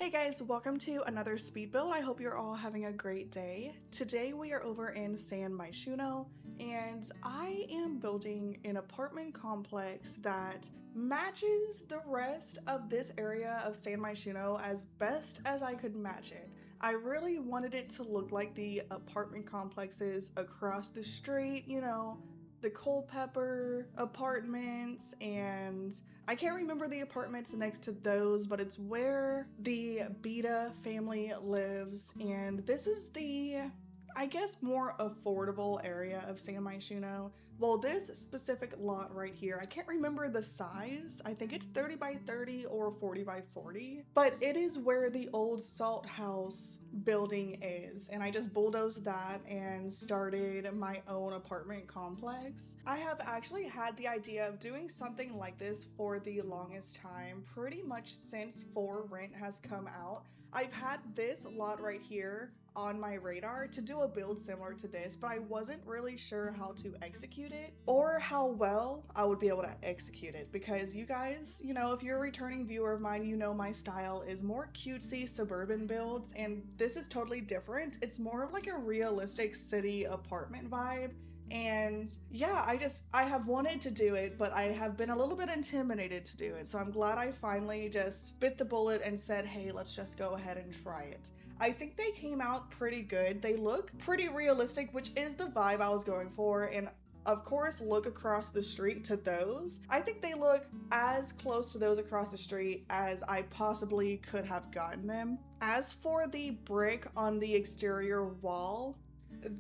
Hey guys, welcome to another speed build. I hope you're all having a great day. Today we are over in San Myshuno and I am building an apartment complex that matches the rest of this area of San Myshuno as best as I could match it. I really wanted it to look like the apartment complexes across the street, the Culpepper apartments, and I can't remember the apartments next to those, but it's where the Beta family lives, and this is the, I guess, more affordable area of San Myshuno. Well, this specific lot right here, I can't remember the size. I think it's 30 by 30 or 40 by 40, but it is where the old salt house building is, and I just bulldozed that and started my own apartment complex. I have actually had the idea of doing something like this for the longest time, pretty much since For Rent has come out. I've had this lot right here on my radar to do a build similar to this, but I wasn't really sure how to execute it or how well I would be able to execute it, because you guys, if you're a returning viewer of mine, you know my style is more cutesy suburban builds, and this is totally different. It's more of like a realistic city apartment vibe. And yeah, I have wanted to do it, but I have been a little bit intimidated to do it. So I'm glad I finally just bit the bullet and said, hey, let's just go ahead and try it. I think they came out pretty good. They look pretty realistic, which is the vibe I was going for. And of course, look across the street to those. I think they look as close to those across the street as I possibly could have gotten them. As for the brick on the exterior wall,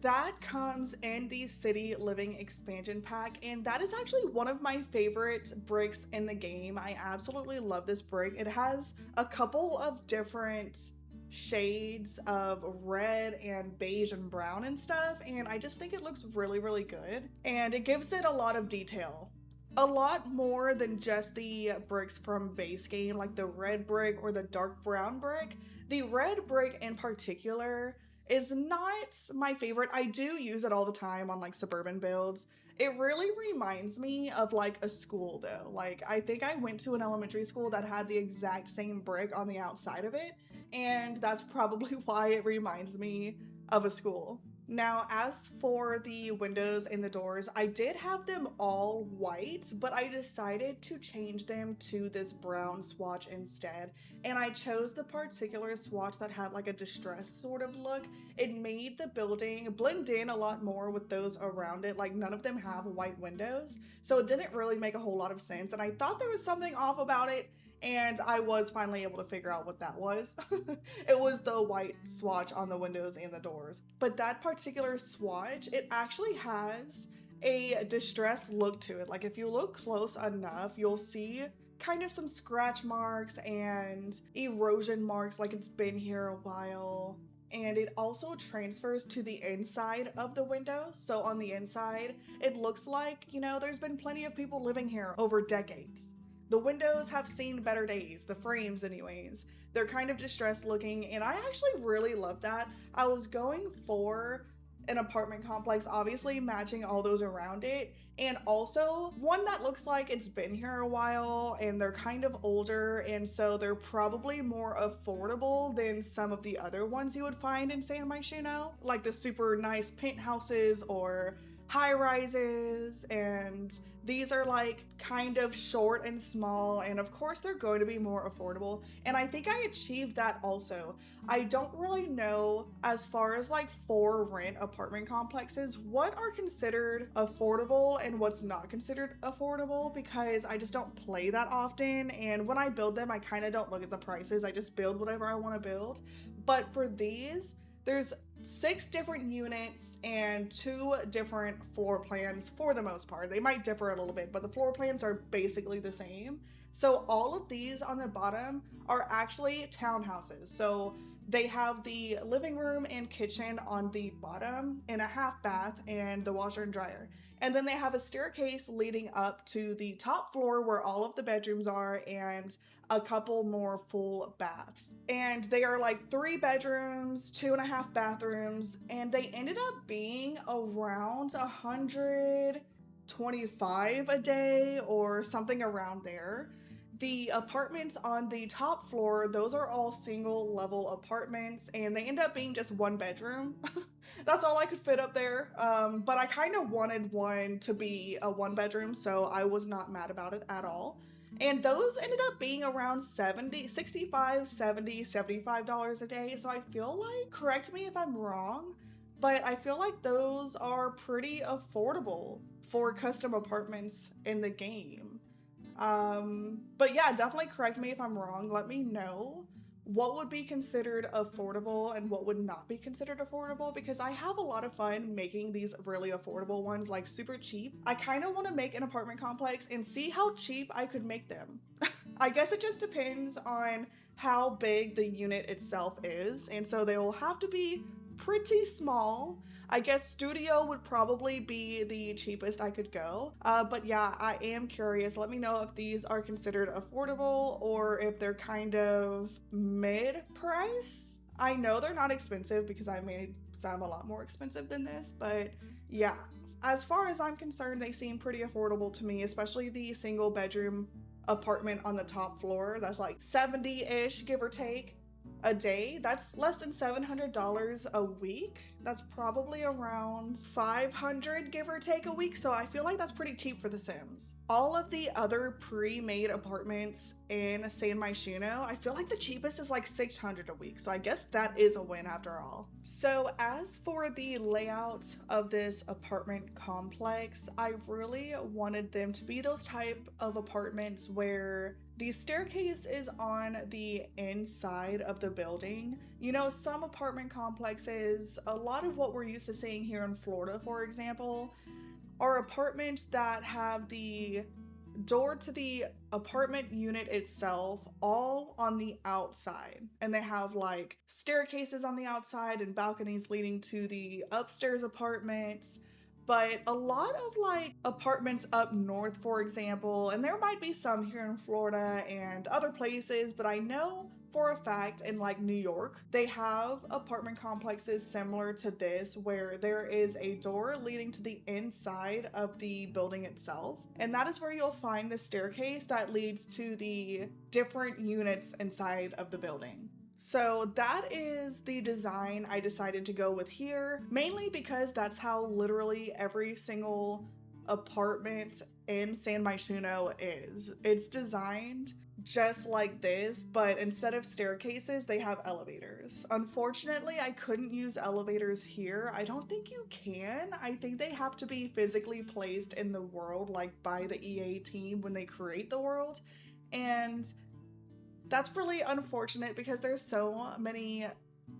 that comes in the City Living expansion pack, and that is actually one of my favorite bricks in the game. I absolutely love this brick. It has a couple of different shades of red and beige and brown and stuff, and I just think it looks really, really good, and it gives it a lot of detail. A lot more than just the bricks from base game, like the red brick or the dark brown brick. The red brick in particular is not my favorite. I do use it all the time on like suburban builds. It really reminds me of like a school though. Like I think I went to an elementary school that had the exact same brick on the outside of it, and that's probably why it reminds me of a school. Now, as for the windows and the doors, I did have them all white, but I decided to change them to this brown swatch instead. And I chose the particular swatch that had like a distressed sort of look. It made the building blend in a lot more with those around it. Like none of them have white windows, so it didn't really make a whole lot of sense. And I thought there was something off about it, and I was finally able to figure out what that was. It was the white swatch on the windows and the doors. But that particular swatch, it actually has a distressed look to it. Like if you look close enough, you'll see kind of some scratch marks and erosion marks, like it's been here a while. And it also transfers to the inside of the windows. So on the inside, it looks like, there's been plenty of people living here over decades. The windows have seen better days, the frames anyways. They're kind of distressed looking, and I actually really love that. I was going for an apartment complex, obviously matching all those around it, and also one that looks like it's been here a while and they're kind of older, and so they're probably more affordable than some of the other ones you would find in San Myshuno, like the super nice penthouses or high rises, and these are like kind of short and small, and of course they're going to be more affordable, and I think I achieved that also. I don't really know, as far as like for rent apartment complexes, what are considered affordable and what's not considered affordable, because I just don't play that often, and when I build them I kind of don't look at the prices. I just build whatever I want to build. But for these, there's 6 different units and 2 different floor plans for the most part. They might differ a little bit, but the floor plans are basically the same. So all of these on the bottom are actually townhouses. So they have the living room and kitchen on the bottom and a half bath and the washer and dryer. And then they have a staircase leading up to the top floor where all of the bedrooms are and a couple more full baths. And they are like 3 bedrooms, 2.5 bathrooms, and they ended up being around 125 a day or something around there. The apartments on the top floor, those are all single level apartments, and they end up being just one bedroom. That's all I could fit up there. But I kind of wanted one to be a one bedroom, so I was not mad about it at all. And those ended up being around 70, 65, 70, $75 a day. So I feel like, correct me if I'm wrong, but I feel like those are pretty affordable for custom apartments in the game. But yeah, definitely correct me if I'm wrong. Let me know what would be considered affordable and what would not be considered affordable, because I have a lot of fun making these really affordable ones, like super cheap. I kind of want to make an apartment complex and see how cheap I could make them. I guess it just depends on how big the unit itself is, and so they will have to be pretty small. I guess studio would probably be the cheapest I could go. But yeah, I am curious. Let me know if these are considered affordable or if they're kind of mid-price. I know they're not expensive because I made some a lot more expensive than this, but yeah. As far as I'm concerned, they seem pretty affordable to me, especially the single bedroom apartment on the top floor. That's like 70-ish, give or take, a day. That's less than $700 a week. That's probably around $500 give or take a week. So I feel like that's pretty cheap for The Sims. All of the other pre-made apartments in San Myshuno, I feel like the cheapest is like $600 a week. So I guess that is a win after all. So as for the layout of this apartment complex, I really wanted them to be those type of apartments where the staircase is on the inside of the building. You know, some apartment complexes, a lot of what we're used to seeing here in Florida, for example, are apartments that have the door to the apartment unit itself all on the outside. And they have like staircases on the outside and balconies leading to the upstairs apartments. But a lot of like apartments up north, for example, and there might be some here in Florida and other places, but I know for a fact in like New York, they have apartment complexes similar to this where there is a door leading to the inside of the building itself. And that is where you'll find the staircase that leads to the different units inside of the building. So that is the design I decided to go with here, mainly because that's how literally every single apartment in San Myshuno is. It's designed just like this, but instead of staircases, they have elevators. Unfortunately, I couldn't use elevators here. I don't think you can. I think they have to be physically placed in the world, like by the EA team when they create the world. And that's really unfortunate because there's so many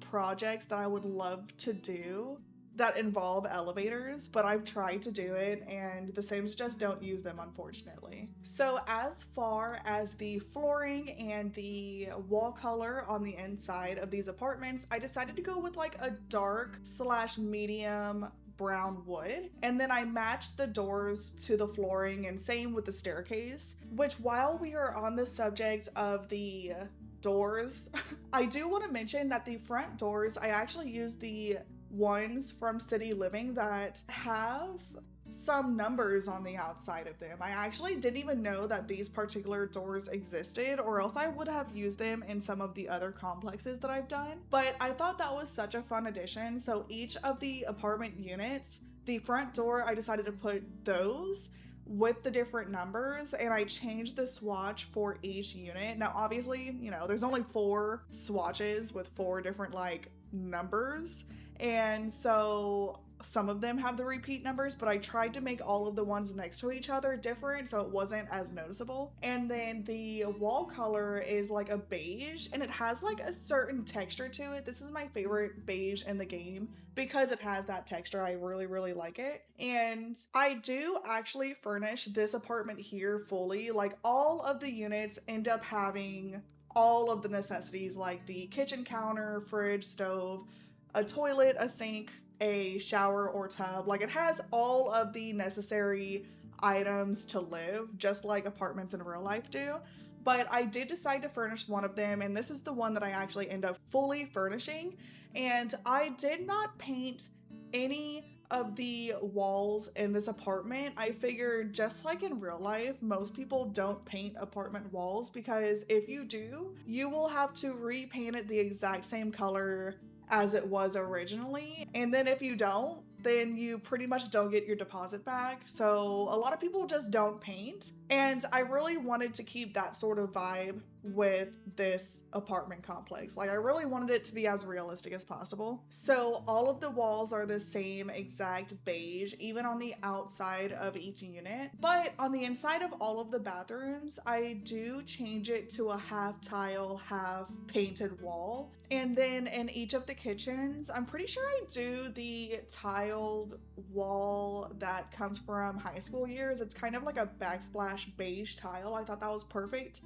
projects that I would love to do that involve elevators, but I've tried to do it and The Sims just don't use them, unfortunately. So as far as the flooring and the wall color on the inside of these apartments, I decided to go with like a dark / medium brown wood, and then I matched the doors to the flooring, and same with the staircase. Which, while we are on the subject of the doors, I do want to mention that the front doors, I actually used the ones from City Living that have some numbers on the outside of them. I actually didn't even know that these particular doors existed, or else I would have used them in some of the other complexes that I've done. But I thought that was such a fun addition. So each of the apartment units, the front door, I decided to put those with the different numbers, and I changed the swatch for each unit. Now obviously, you know, there's only 4 swatches with 4 different like numbers, and so some of them have the repeat numbers, but I tried to make all of the ones next to each other different so it wasn't as noticeable. And then the wall color is like a beige, and it has like a certain texture to it. This is my favorite beige in the game because it has that texture. I really like it. And I do actually furnish this apartment here fully. Like all of the units end up having all of the necessities, like the kitchen counter, fridge, stove, a toilet, a sink, a shower or tub. Like it has all of the necessary items to live, just like apartments in real life do. But I did decide to furnish one of them, and this is the one that I actually end up fully furnishing. And I did not paint any of the walls in this apartment, I figured just like in real life, most people don't paint apartment walls because if you do, you will have to repaint it the exact same color as it was originally. And then if you don't, then you pretty much don't get your deposit back. So a lot of people just don't paint. And I really wanted to keep that sort of vibe with this apartment complex. Like I really wanted it to be as realistic as possible. So all of the walls are the same exact beige, even on the outside of each unit. But on the inside of all of the bathrooms, I do change it to a half tile, half painted wall. And then in each of the kitchens, I'm pretty sure I do the tiled wall that comes from high school years. It's kind of like a backsplash beige tile. I thought that was perfect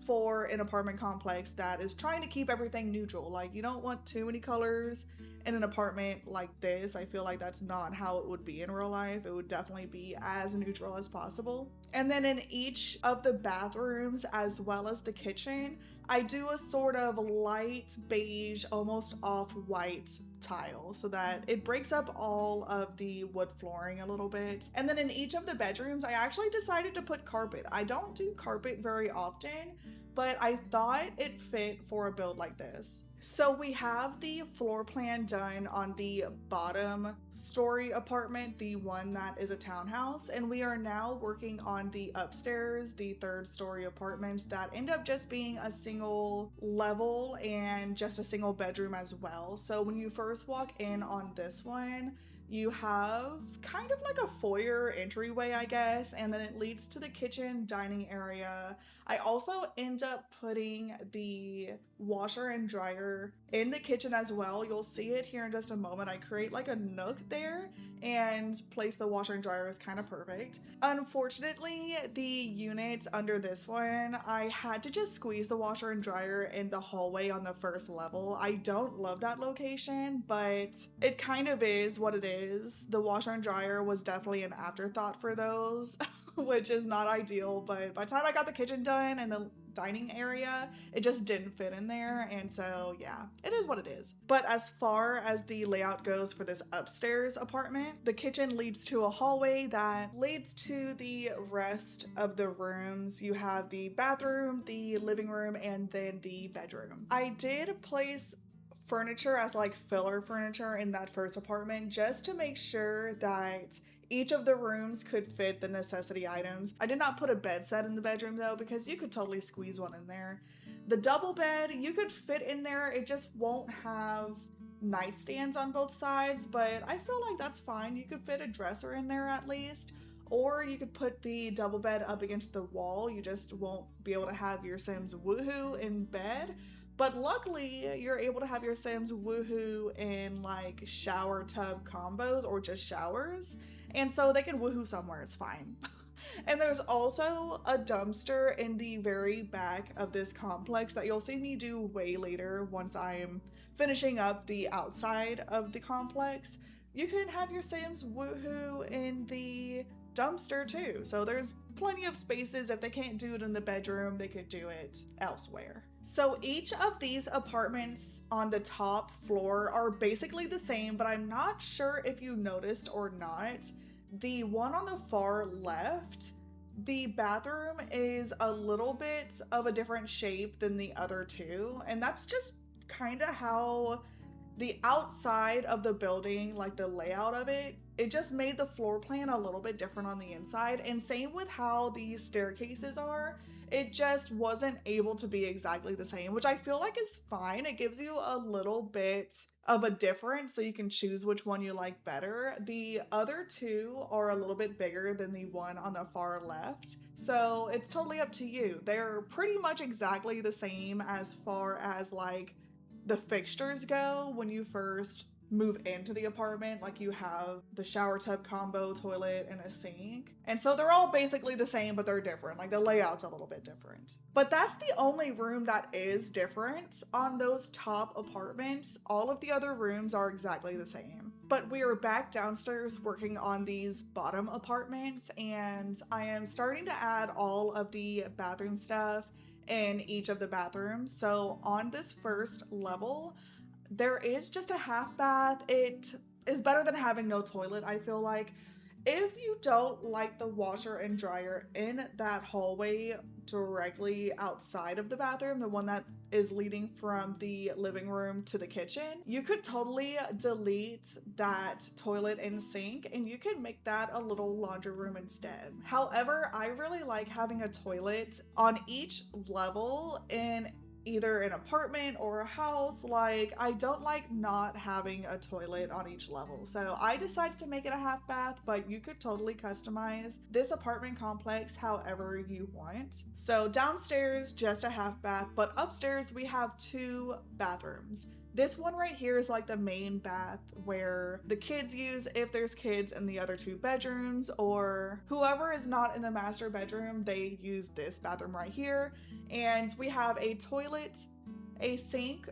for an apartment complex that is trying to keep everything neutral. Like you don't want too many colors in an apartment like this. I feel like that's not how it would be in real life. It would definitely be as neutral as possible. And then in each of the bathrooms as well as the kitchen, I do a sort of light beige, almost off-white tile so that it breaks up all of the wood flooring a little bit. And then in each of the bedrooms, I actually decided to put carpet. I don't do carpet very often, but I thought it fit for a build like this. So we have the floor plan done on the bottom story apartment, the one that is a townhouse, and we are now working on the upstairs, the third story apartments that end up just being a single level and just a single bedroom as well. So when you first walk in on this one, you have kind of like a foyer entryway, I guess, and then it leads to the kitchen dining area. I also end up putting the washer and dryer in the kitchen as well. You'll see it here in just a moment. I create like a nook there and place the washer and dryer is kind of perfect. Unfortunately, the unit under this one, I had to just squeeze the washer and dryer in the hallway on the first level. I don't love that location, but it kind of is what it is. The washer and dryer was definitely an afterthought for those, which is not ideal, but by the time I got the kitchen done and the dining area, it just didn't fit in there, and so yeah, it is what it is. But as far as the layout goes for this upstairs apartment, the kitchen leads to a hallway that leads to the rest of the rooms. You have the bathroom, the living room, and then the bedroom. I did place furniture as like filler furniture in that first apartment just to make sure that each of the rooms could fit the necessity items. I did not put a bed set in the bedroom though, because you could totally squeeze one in there. The double bed, you could fit in there. It just won't have nightstands on both sides, but I feel like that's fine. You could fit a dresser in there at least, or you could put the double bed up against the wall. You just won't be able to have your Sims woohoo in bed. But luckily, you're able to have your Sims woohoo in like shower tub combos or just showers. And so they can woohoo somewhere, it's fine. And there's also a dumpster in the very back of this complex that you'll see me do way later once I'm finishing up the outside of the complex. You can have your Sims woohoo in the dumpster too. So there's plenty of spaces. If they can't do it in the bedroom, they could do it elsewhere. So each of these apartments on the top floor are basically the same, but I'm not sure if you noticed or not. The one on the far left, the bathroom is a little bit of a different shape than the other two, and that's just kind of how the outside of the building, like the layout of it, it just made the floor plan a little bit different on the inside. And same with how these staircases are. It just wasn't able to be exactly the same, which I feel like is fine. It gives you a little bit of a difference so you can choose which one you like better. The other two are a little bit bigger than the one on the far left, so it's totally up to you. They're pretty much exactly the same as far as like the fixtures go when you first move into the apartment. Like you have the shower tub combo, toilet, and a sink. And so they're all basically the same, but they're different. Like the layout's a little bit different. But that's the only room that is different on those top apartments. All of the other rooms are exactly the same. But we are back downstairs working on these bottom apartments, and I am starting to add all of the bathroom stuff in each of the bathrooms. So on this first level, there is just a half bath. It is better than having no toilet, I feel like. If you don't like the washer and dryer in that hallway directly outside of the bathroom, the one that is leading from the living room to the kitchen, you could totally delete that toilet and sink and you could make that a little laundry room instead. However, I really like having a toilet on each level in either an apartment or a house. Like, I don't like not having a toilet on each level. So I decided to make it a half bath, but you could totally customize this apartment complex however you want. So downstairs, just a half bath, but upstairs we have 2 bathrooms. This one right here is like the main bath where the kids use if there's kids in the other 2 bedrooms, or whoever is not in the master bedroom, they use this bathroom right here. And we have a toilet, a sink,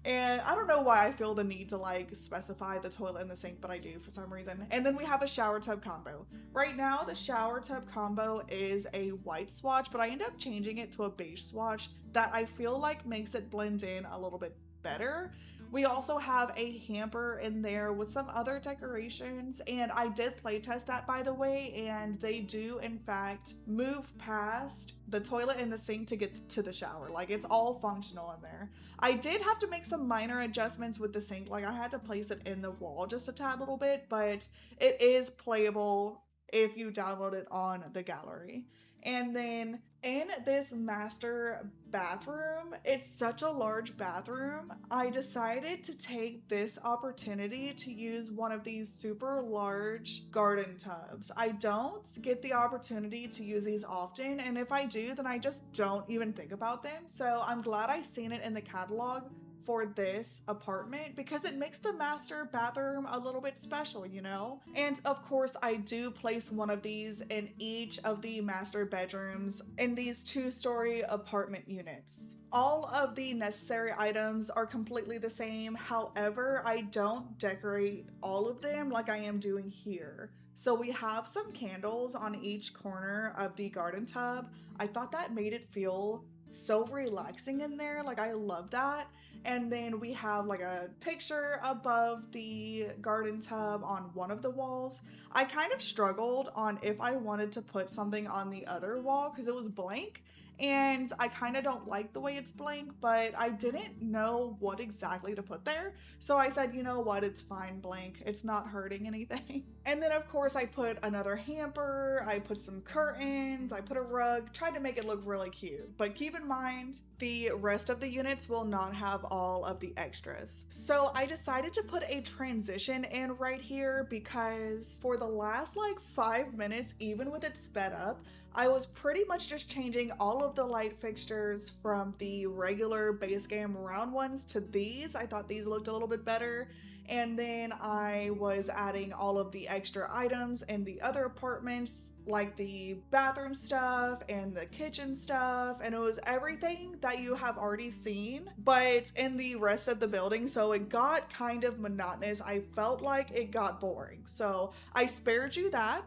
and I don't know why I feel the need to like specify the toilet and the sink, but I do for some reason. And then we have a shower tub combo. Right now, the shower tub combo is a white swatch, but I end up changing it to a beige swatch that I feel like makes it blend in a little bit better. We also have a hamper in there with some other decorations, and I did playtest that, by the way, and they do in fact move past the toilet and the sink to get to the shower. Like, it's all functional in there. I did have to make some minor adjustments with the sink, like I had to place it in the wall just a tad little bit, but it is playable if you download it on the gallery. And then in this master bathroom, it's such a large bathroom, I decided to take this opportunity to use one of these super large garden tubs. I don't get the opportunity to use these often, and if I do, then I just don't even think about them. So I'm glad I seen it in the catalog for this apartment because it makes the master bathroom a little bit special, you know? And of course, I do place one of these in each of the master bedrooms in these 2-story apartment units. All of the necessary items are completely the same. However, I don't decorate all of them like I am doing here. So we have some candles on each corner of the garden tub. I thought that made it feel so relaxing in there. Like, I love that. And then we have like a picture above the garden tub on one of the walls. I kind of struggled on if I wanted to put something on the other wall because it was blank. And I kind of don't like the way it's blank, but I didn't know what exactly to put there. So I said, you know what, it's fine blank. It's not hurting anything. And then of course I put another hamper, I put some curtains, I put a rug, tried to make it look really cute. But keep in mind, the rest of the units will not have all of the extras. So I decided to put a transition in right here because for the last like 5 minutes, even with it sped up, I was pretty much just changing all of the light fixtures from the regular base game round ones to these. I thought these looked a little bit better. And then I was adding all of the extra items in the other apartments, like the bathroom stuff and the kitchen stuff, and it was everything that you have already seen, but in the rest of the building. So it got kind of monotonous. I felt like it got boring. So I spared you that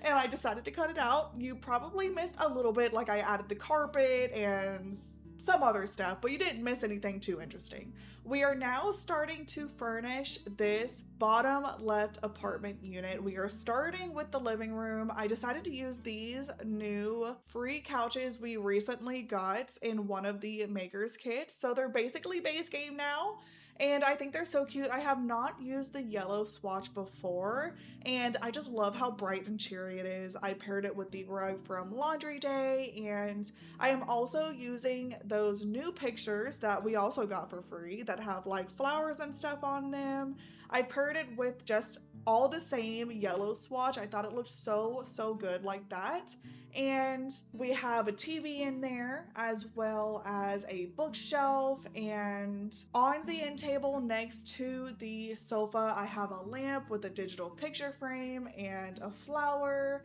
and I decided to cut it out. You probably missed a little bit, like I added the carpet and some other stuff, but you didn't miss anything too interesting. We are now starting to furnish this bottom left apartment unit. We are starting with the living room. I decided to use these new free couches we recently got in one of the makers kits. So they're basically base game now. And I think they're so cute. I have not used the yellow swatch before, and I just love how bright and cheery it is. I paired it with the rug from Laundry Day, and I am also using those new pictures that we also got for free that have like flowers and stuff on them. I paired it with just all the same yellow swatch. I thought it looked so good like that. And we have a TV in there as well as a bookshelf, and on the end table next to the sofa I have a lamp with a digital picture frame and a flower.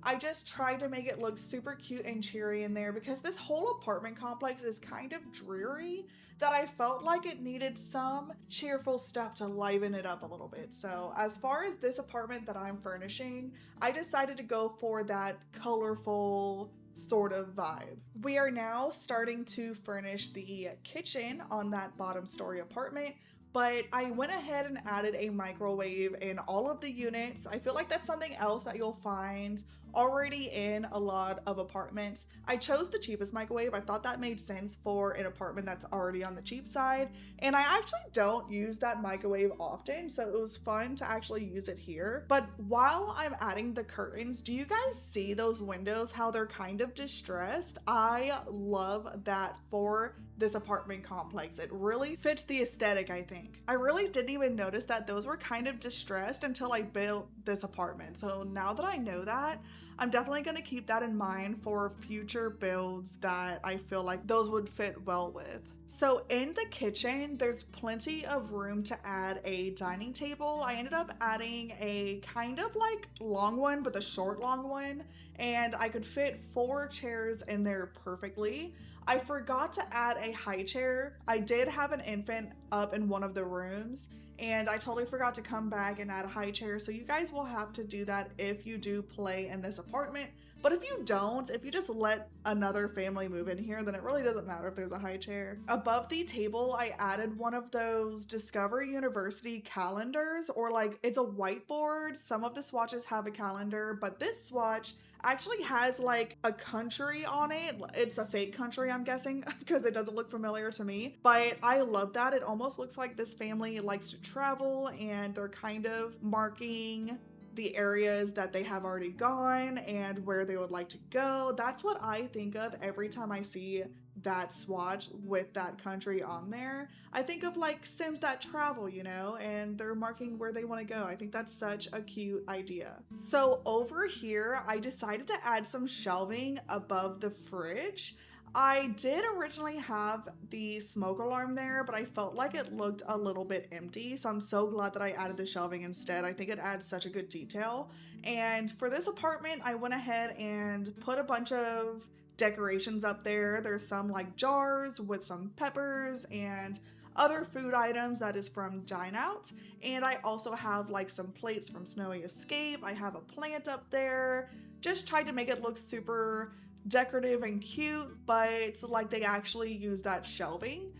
I just tried to make it look super cute and cheery in there because this whole apartment complex is kind of dreary, that I felt like it needed some cheerful stuff to liven it up a little bit. So as far as this apartment that I'm furnishing, I decided to go for that colorful sort of vibe. We are now starting to furnish the kitchen on that bottom story apartment. but I went ahead and added a microwave in all of the units. I feel like that's something else that you'll find already in a lot of apartments. I chose the cheapest microwave. I thought that made sense for an apartment that's already on the cheap side, and I actually don't use that microwave often, so it was fun to actually use it here. But while I'm adding the curtains, do you guys see those windows, how they're kind of distressed? I love that for this apartment complex. It really fits the aesthetic, I think. I really didn't even notice that those were kind of distressed until I built this apartment. So now that I know that, I'm definitely going to keep that in mind for future builds that I feel like those would fit well with. So in the kitchen, there's plenty of room to add a dining table. I ended up adding a kind of like long one, but the short long one, and I could fit 4 chairs in there perfectly. I forgot to add a high chair. I did have an infant up in one of the rooms, and I totally forgot to come back and add a high chair, so you guys will have to do that if you do play in this apartment. But if you don't, if you just let another family move in here, then it really doesn't matter if there's a high chair. Above the table, I added one of those Discovery University calendars, or like it's a whiteboard. Some of the swatches have a calendar, but this swatch actually has like a country on it. It's a fake country, I'm guessing, because it doesn't look familiar to me. But I love that. It almost looks like this family likes to travel, and they're kind of marking the areas that they have already gone and where they would like to go. That's what I think of every time I see that swatch with that country on there. I think of like Sims that travel, you know, and they're marking where they want to go. I think that's such a cute idea. So over here, I decided to add some shelving above the fridge. I did originally have the smoke alarm there, but I felt like it looked a little bit empty, so I'm so glad that I added the shelving instead. I think it adds such a good detail. And for this apartment, I went ahead and put a bunch of decorations up there. There's some like jars with some peppers and other food items that is from Dine Out. And I also have like some plates from Snowy Escape. I have a plant up there. Just tried to make it look super decorative and cute, but like they actually use that shelving.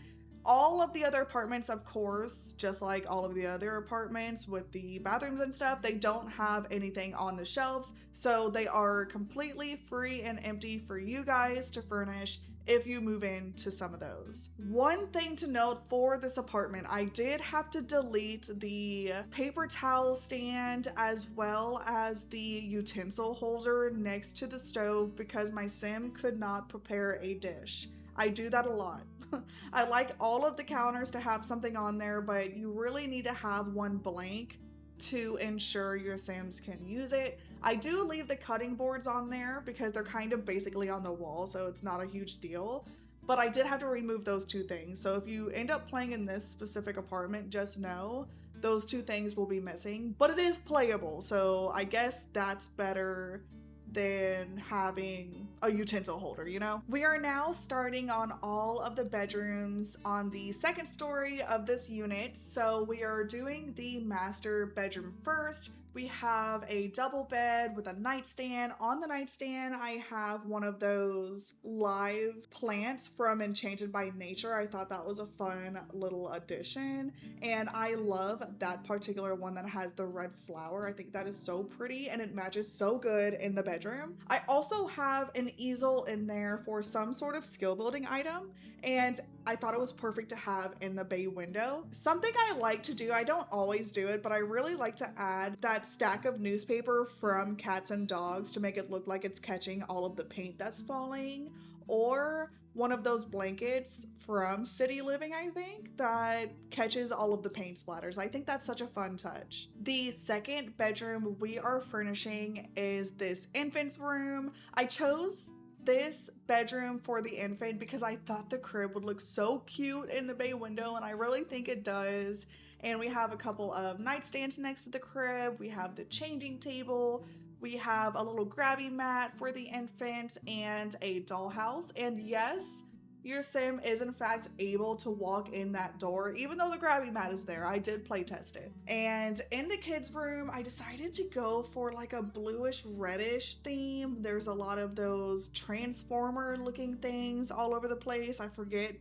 All of the other apartments, of course, just like all of the other apartments with the bathrooms and stuff, they don't have anything on the shelves, so they are completely free and empty for you guys to furnish if you move into some of those. One thing to note for this apartment, I did have to delete the paper towel stand as well as the utensil holder next to the stove because my sim could not prepare a dish. I do that a lot. I like all of the counters to have something on there, but you really need to have one blank to ensure your Sims can use it. I do leave the cutting boards on there because they're kind of basically on the wall, so it's not a huge deal. But I did have to remove those 2 things. So if you end up playing in this specific apartment, just know those 2 things will be missing. But it is playable, so I guess that's better than having a utensil holder, you know? We are now starting on all of the bedrooms on the 2nd story of this unit. So we are doing the master bedroom first. We have a double bed with a nightstand. On the nightstand, I have one of those live plants from Enchanted by Nature. I thought that was a fun little addition. And I love that particular one that has the red flower. I think that is so pretty and it matches so good in the bedroom. I also have an easel in there for some sort of skill building item. And I thought it was perfect to have in the bay window. Something I like to do, I don't always do it, but I really like to add that stack of newspaper from Cats and Dogs to make it look like it's catching all of the paint that's falling, or one of those blankets from City Living, I think, that catches all of the paint splatters. I think that's such a fun touch. The 2nd bedroom we are furnishing is this infant's room. I chose this bedroom for the infant because I thought the crib would look so cute in the bay window, and I really think it does. And we have a couple of nightstands next to the crib. We have the changing table. We have a little grabby mat for the infant and a dollhouse. And yes, your sim is in fact able to walk in that door, even though the grabby mat is there. I did play test it. And in the kids' room, I decided to go for like a bluish reddish theme. There's a lot of those transformer looking things all over the place. I forget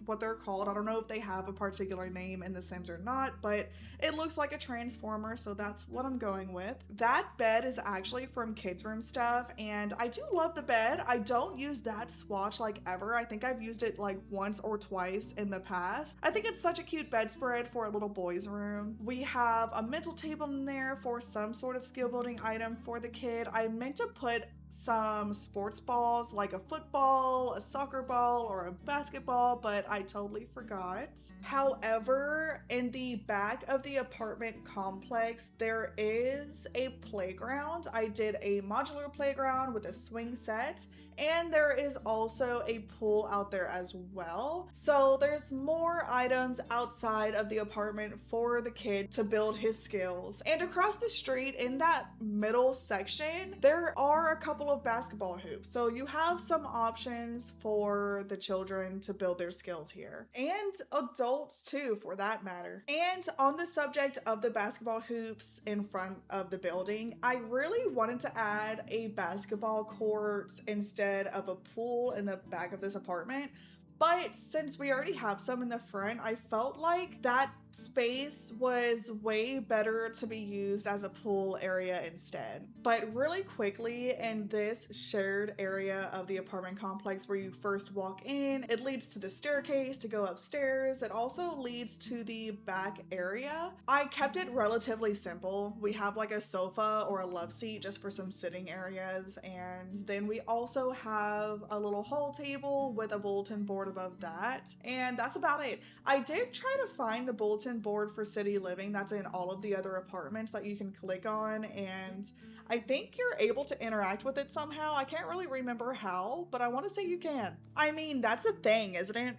what they're called. I don't know if they have a particular name in The Sims or not, but it looks like a transformer, so that's what I'm going with. That bed is actually from Kids Room Stuff, and I do love the bed. I don't use that swatch like ever. I think I've used it like once or twice in the past. I think it's such a cute bedspread for a little boy's room. We have a mental table in there for some sort of skill building item for the kid. I meant to put some sports balls like a football, a soccer ball, or a basketball, but I totally forgot. However, in the back of the apartment complex, there is a playground. I did a modular playground with a swing set, and there is also a pool out there as well. So there's more items outside of the apartment for the kid to build his skills. And across the street in that middle section, there are a couple of basketball hoops. So you have some options for the children to build their skills here. And adults too, for that matter. And on the subject of the basketball hoops in front of the building, I really wanted to add a basketball court instead of a pool in the back of this apartment. But since we already have some in the front, I felt like that space was way better to be used as a pool area instead. But really quickly, in this shared area of the apartment complex where you first walk in, it leads to the staircase to go upstairs. It also leads to the back area. I kept it relatively simple. We have like a sofa or a love seat just for some sitting areas, and then we also have a little hall table with a bulletin board above that, and that's about it. I did try to find a bulletin board for city living that's in all of the other apartments that you can click on, and I think you're able to interact with it somehow. I can't really remember how, but I want to say you can. I mean, that's a thing, isn't it?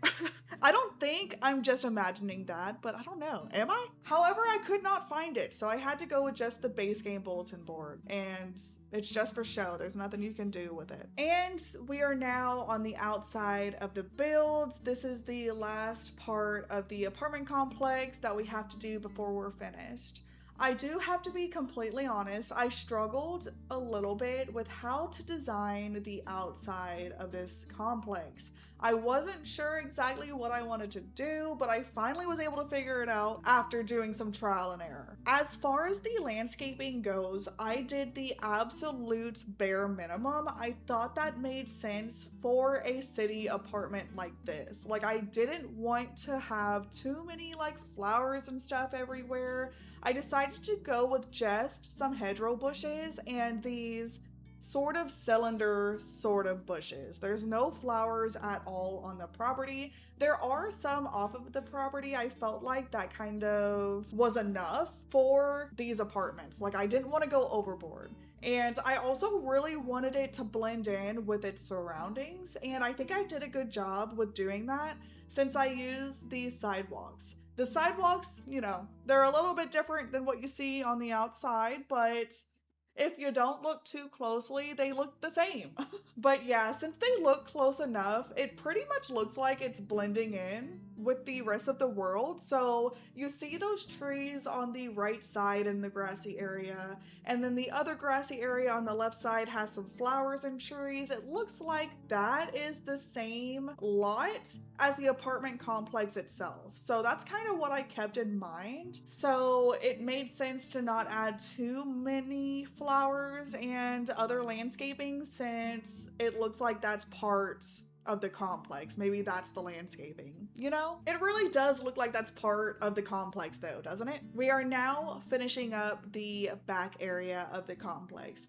I don't think I'm just imagining that, but I don't know. Am I? However, I could not find it, so I had to go with just the base game bulletin board, and it's just for show. There's nothing you can do with it. And we are now on the outside of the build. This is the last part of the apartment complex that we have to do before we're finished. I do have to be completely honest, I struggled a little bit with how to design the outside of this complex. I wasn't sure exactly what I wanted to do, but I finally was able to figure it out after doing some trial and error. As far as the landscaping goes, I did the absolute bare minimum. I thought that made sense for a city apartment like this. Like, I didn't want to have too many like flowers and stuff everywhere. I decided to go with just some hedgerow bushes and these sort of cylinder sort of bushes. There's no flowers at all on the property. There are some off of the property. I felt like that kind of was enough for these apartments. Like, I didn't want to go overboard. And I also really wanted it to blend in with its surroundings, and I think I did a good job with doing that since I used these sidewalks. The sidewalks, you know, they're a little bit different than what you see on the outside, but if you don't look too closely, they look the same. But yeah, since they look close enough, it pretty much looks like it's blending in with the rest of the world. So you see those trees on the right side in the grassy area, and then the other grassy area on the left side has some flowers and trees. It looks like that is the same lot as the apartment complex itself. So that's kind of what I kept in mind. So it made sense to not add too many flowers and other landscaping since it looks like that's part of the complex. Maybe that's the landscaping, you know? It really does look like that's part of the complex though, doesn't it? We are now finishing up the back area of the complex.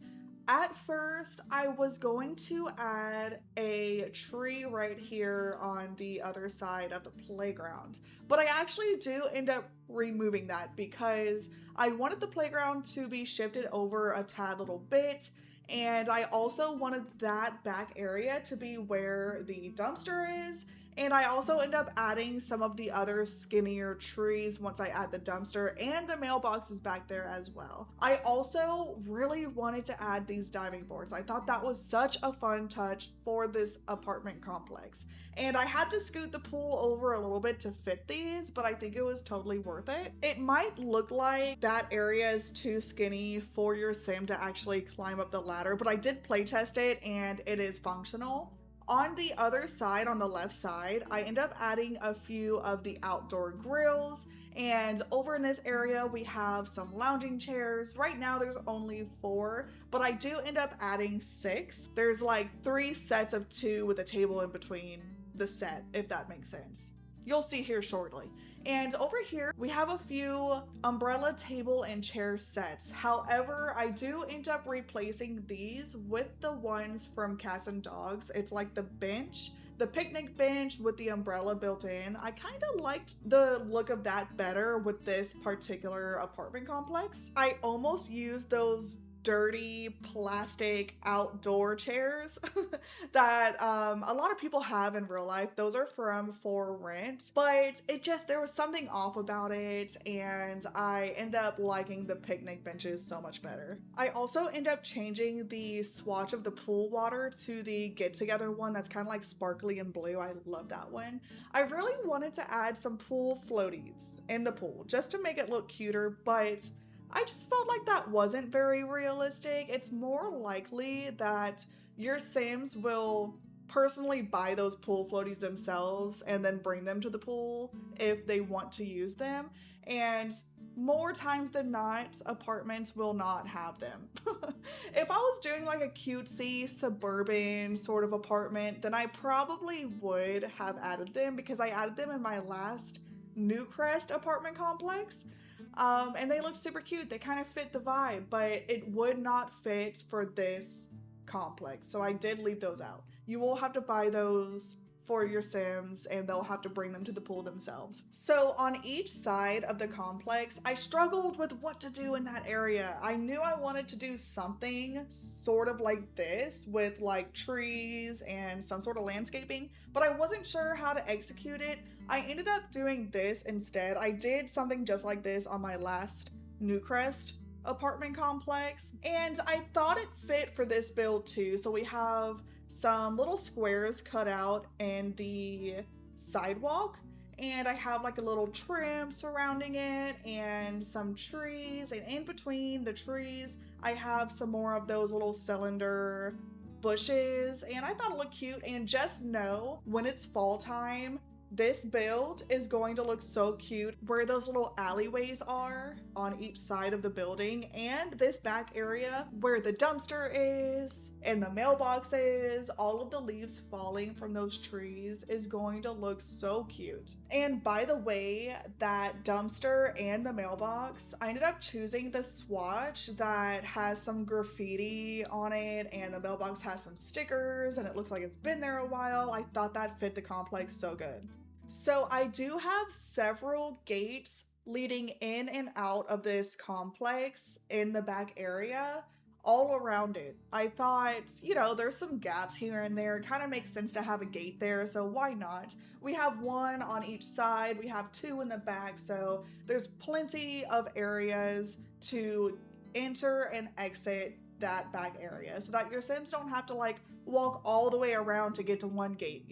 At first, I was going to add a tree right here on the other side of the playground, but I actually do end up removing that because I wanted the playground to be shifted over a tad little bit, and I also wanted that back area to be where the dumpster is. And I also end up adding some of the other skinnier trees once I add the dumpster, and the mailbox is back there as well. I also really wanted to add these diving boards. I thought that was such a fun touch for this apartment complex. And I had to scoot the pool over a little bit to fit these, but I think it was totally worth it. It might look like that area is too skinny for your sim to actually climb up the ladder, but I did playtest it and it is functional. On the other side, on the left side, I end up adding a few of the outdoor grills. And over in this area, we have some lounging chairs. Right now, there's only 4, but I do end up adding 6. There's like 3 sets of 2 with a table in between the set, if that makes sense. You'll see here shortly. And over here, we have a few umbrella table and chair sets. However, I do end up replacing these with the ones from Cats and Dogs. It's like the bench, the picnic bench with the umbrella built in. I kind of liked the look of that better with this particular apartment complex. I almost used those dirty plastic outdoor chairs that a lot of people have in real life. Those are from For Rent, but there was something off about it, and I end up liking the picnic benches so much better. I also end up changing the swatch of the pool water to the get together one that's kind of like sparkly and blue. I love that one. I really wanted to add some pool floaties in the pool just to make it look cuter, but I just felt like that wasn't very realistic. It's more likely that your Sims will personally buy those pool floaties themselves and then bring them to the pool if they want to use them. And more times than not, apartments will not have them. If I was doing like a cutesy suburban sort of apartment, then I probably would have added them because I added them in my last Newcrest apartment complex. And they look super cute. They kind of fit the vibe, but it would not fit for this complex. So I did leave those out. You will have to buy those for your Sims and they'll have to bring them to the pool themselves. So on each side of the complex, I struggled with what to do in that area. I knew I wanted to do something sort of like this with like trees and some sort of landscaping, but I wasn't sure how to execute it. I ended up doing this instead. I did something just like this on my last Newcrest apartment complex, and I thought it fit for this build too. So we have some little squares cut out in the sidewalk, and I have like a little trim surrounding it and some trees, and in between the trees I have some more of those little cylinder bushes, and I thought it looked cute. And just know when it's fall time, this build is going to look so cute where those little alleyways are on each side of the building, and this back area where the dumpster is and the mailbox is, all of the leaves falling from those trees is going to look so cute. And by the way, that dumpster and the mailbox, I ended up choosing the swatch that has some graffiti on it, and the mailbox has some stickers and it looks like it's been there a while. I thought that fit the complex so good. So I do have several gates leading in and out of this complex in the back area, all around it. I thought, there's some gaps here and there. It kind of makes sense to have a gate there, so why not? We have 1 on each side, we have 2 in the back, so there's plenty of areas to enter and exit that back area so that your Sims don't have to like walk all the way around to get to one gate,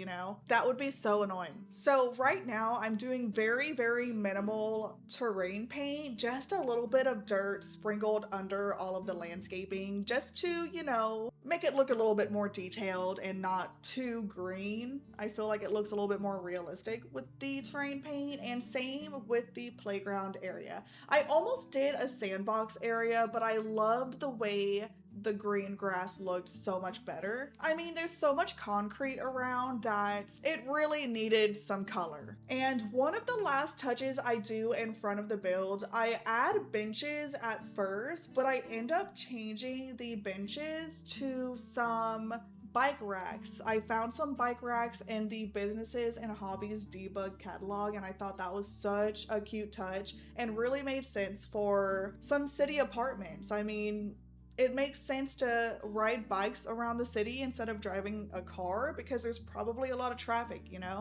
That would be so annoying. So right now I'm doing very, very minimal terrain paint, just a little bit of dirt sprinkled under all of the landscaping just to, make it look a little bit more detailed and not too green. I feel like it looks a little bit more realistic with the terrain paint, and same with the playground area. I almost did a sandbox area, but I loved the way the green grass looked so much better. I mean, there's so much concrete around that it really needed some color. And one of the last touches I do in front of the build, I add benches at first, but I end up changing the benches to some bike racks. I found some bike racks in the Businesses and Hobbies debug catalog, and I thought that was such a cute touch and really made sense for some city apartments. I mean, it makes sense to ride bikes around the city instead of driving a car because there's probably a lot of traffic,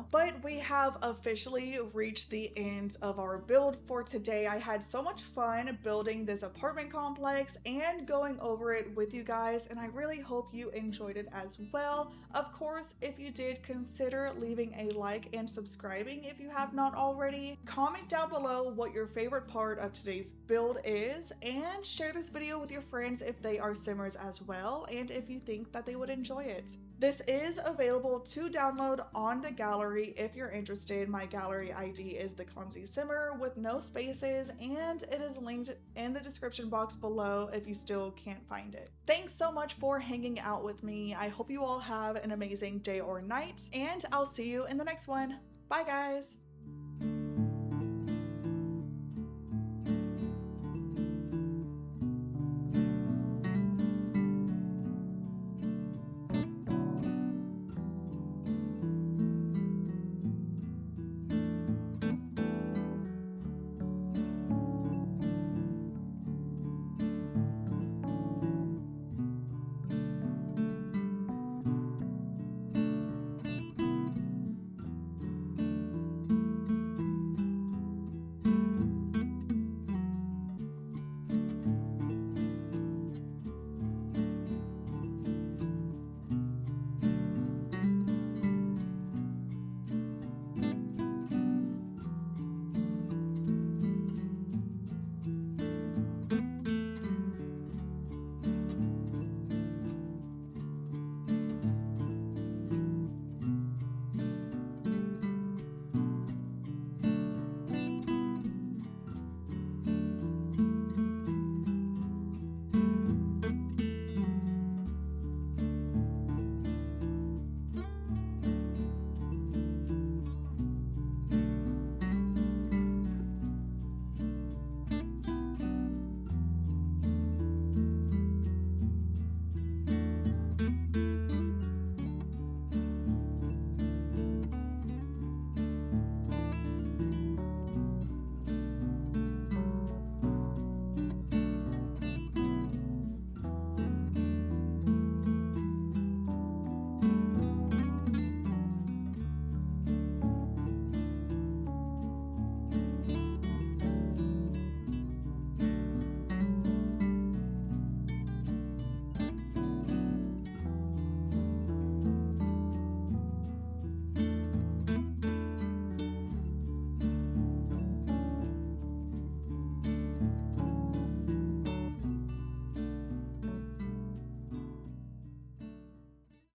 But we have officially reached the end of our build for today. I had so much fun building this apartment complex and going over it with you guys, and I really hope you enjoyed it as well. Of course, if you did, consider leaving a like and subscribing if you have not already. Comment down below what your favorite part of today's build is, and share this video with your friends if they are Simmers as well, and if you think that they would enjoy it. This is available to download on the gallery if you're interested. My gallery ID is TheClumsySimmer with no spaces, and it is linked in the description box below if you still can't find it. Thanks so much for hanging out with me. I hope you all have an amazing day or night, and I'll see you in the next one. Bye guys!